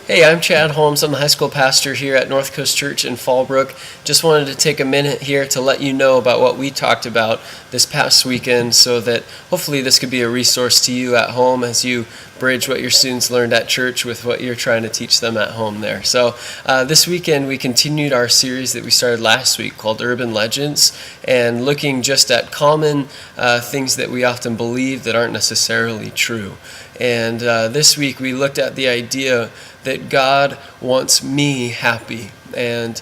Hey, I'm Chad Holmes. I'm the high school pastor here at North Coast Church in Fallbrook. Just wanted to take a minute here to let you know about what we talked about this past weekend so that hopefully this could be a resource to you at home as you bridge what your students learned at church with what you're trying to teach them at home there. So this weekend we continued our series that we started last week called Urban Legends, and looking just at common things that we often believe that aren't necessarily true. And this week we looked at the idea that God wants me happy, and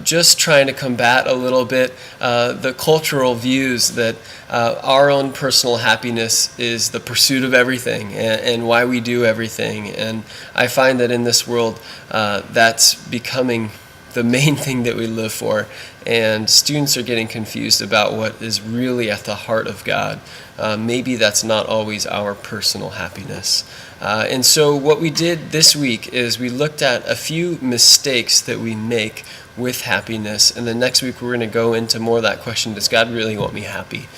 just trying to combat a little bit the cultural views that our own personal happiness is the pursuit of everything and why we do everything. And I find that in this world that's becoming the main thing that we live for, and students are getting confused about what is really at the heart of God. Maybe that's not always our personal happiness. And so what we did this week is we looked at a few mistakes that we make with happiness, and then next week we're going to go into more of that question, does God really want me happy?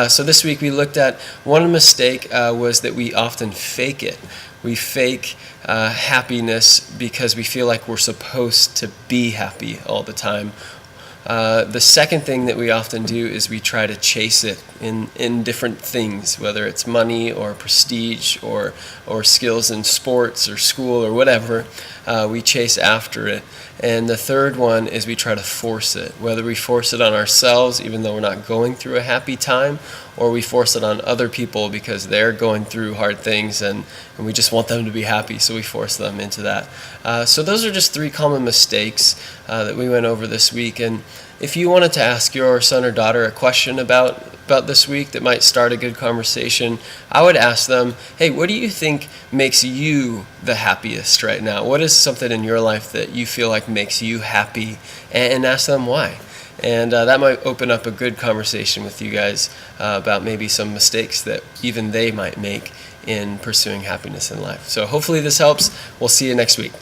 So this week we looked at one mistake was that we often fake it. We fake happiness because we feel like we're supposed to be happy all the time. The second thing that we often do is we try to chase it in different things, whether it's money or prestige or skills in sports or school or whatever. We chase after it. And the third one is we try to force it, whether we force it on ourselves even though we're not going through a happy time, or we force it on other people because they're going through hard things and we just want them to be happy, so we force them into that. So those are just three common mistakes that we went over this week. And if you wanted to ask your son or daughter a question about this week that might start a good conversation, I would ask them, hey, what do you think makes you the happiest right now? What is something in your life that you feel like makes you happy? And ask them why. And that might open up a good conversation with you guys about maybe some mistakes that even they might make in pursuing happiness in life. So hopefully this helps. We'll see you next week.